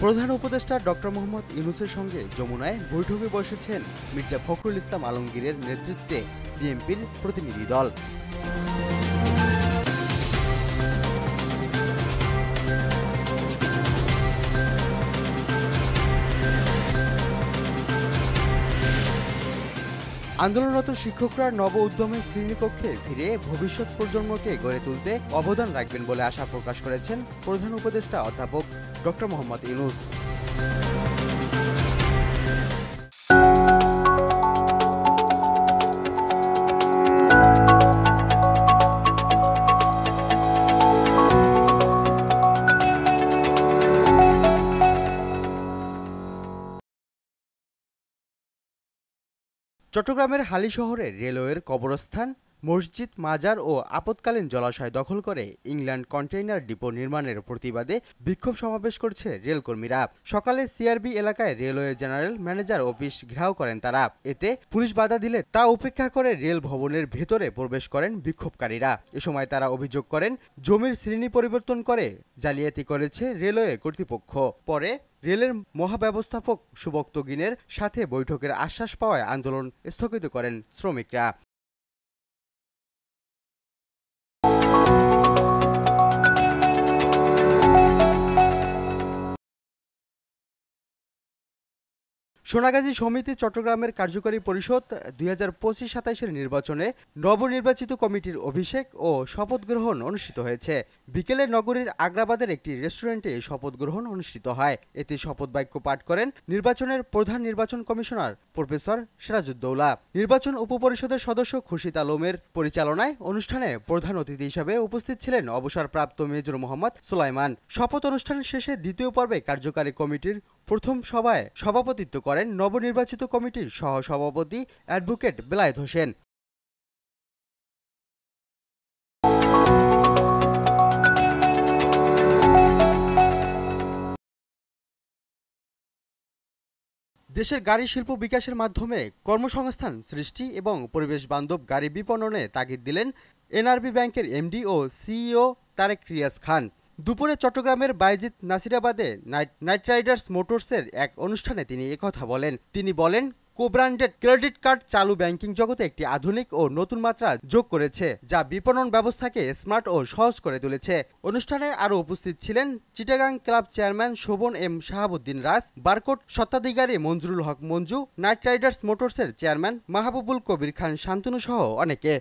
প্রধান উপদেষ্টা ডক্টর মোহাম্মদ ইউনূসের সঙ্গে যমুনায় বৈঠকে বসেছেন মির্জা ফখরুল ইসলাম আলমগীরের নেতৃত্বে বিএনপির প্রতিনিধি দল। আন্দোলনরত শিক্ষকরা নব উদ্যমে শ্রেণীকক্ষে ফিরে ভবিষ্যৎ প্রজন্মকে গড়ে তুলতে অবদান রাখবেন বলে আশা প্রকাশ করেছেন প্রধান উপদেষ্টা অধ্যাপক ডক্টর মোহাম্মদ ইউনূস। চট্টগ্রামের হালি শহরে রেলওয়ের কবরস্থান, মসজিদ, মাজার ও আপৎকালীন জলাশয় দখল করে ইংল্যান্ড কন্টেইনার ডিপো নির্মাণের প্রতিবাদে বিক্ষোভ সমাবেশ করছে রেলকর্মীরা। সকালে সিআরবি এলাকায় রেলওয়ে জেনারেল ম্যানেজার অফিস ঘেরাও করেন তারা। এতে পুলিশ বাধা দিলে তা উপেক্ষা করে রেল ভবনের ভেতরে প্রবেশ করেন বিক্ষোভকারীরা। এ সময় তারা অভিযোগ করেন জমির শ্রেণী পরিবর্তন করে জালিয়াতি করেছে রেলওয়ে কর্তৃপক্ষ। পরে রেলের মহাব্যবস্থাপক সুবক্ত গিনের সাথে বৈঠকের আশ্বাস পাওয়ায় আন্দোলন স্থগিত করেন শ্রমিকরা। সোনাগাজী সমিতি চট্টগ্রামের কার্যকরী পরিষদ 2025-27 নির্বাচনে নবনির্বাচিত কমিটির অভিষেক ও শপথ গ্রহণ অনুষ্ঠিত হয়েছে। বিকেলে নগরীর আগ্রাবাদের একটি রেস্টুরেন্টে শপথ গ্রহণ অনুষ্ঠিত হয়। এতে শপথ বাক্য পাঠ করেন নির্বাচনের প্রধান নির্বাচন কমিশনার প্রফেসর সিরাজউদ্দৌলা। নির্বাচন উপপরিষদের সদস্য খুরশিদ আলমের পরিচালনায় অনুষ্ঠানে প্রধান অতিথি হিসেবে উপস্থিত ছিলেন অবসরপ্রাপ্ত মেজর মোহাম্মদ সুলাইমান। শপথ অনুষ্ঠান শেষে দ্বিতীয় পর্বে কার্যকারী কমিটির প্রথম সভায় সভাপতিত্ব করেন নবনির্বাচিত কমিটির সহ-সভাপতি অ্যাডভোকেট বেলায়েত হোসেন। দেশের গাড়ি শিল্প বিকাশের মাধ্যমে কর্মসংস্থান সৃষ্টি এবং পরিবেশ বান্ধব গাড়ি বিপণনে তাগিদ দিলেন এনআরবি ব্যাংকের এমডি ও সিইও তারেক রিয়াজ খান। দুপুরে চট্টগ্রামের বাইজিদ নাসিরাবাদে নাইট রাইডার্স মোটরসের এক অনুষ্ঠানে তিনি একথা বলেন। তিনি বলেন, কো-ব্র্যান্ডেড ক্রেডিট কার্ড চালু ব্যাংকিং জগতে একটি আধুনিক ও নতুন মাত্রা যোগ করেছে, যা বিপণন ব্যবস্থাকে স্মার্ট ও সহজ করে তুলেছে। অনুষ্ঠানে আরও উপস্থিত ছিলেন Chittagong club chairman Shovon M Shahabuddin Raj, barcode স্বত্বাধিকারী মঞ্জুরুল হক মঞ্জু, নাইট রাইডার্স মোটরসের চেয়ারম্যান মাহবুবুল কবির খান শান্তনু সহ অনেকে।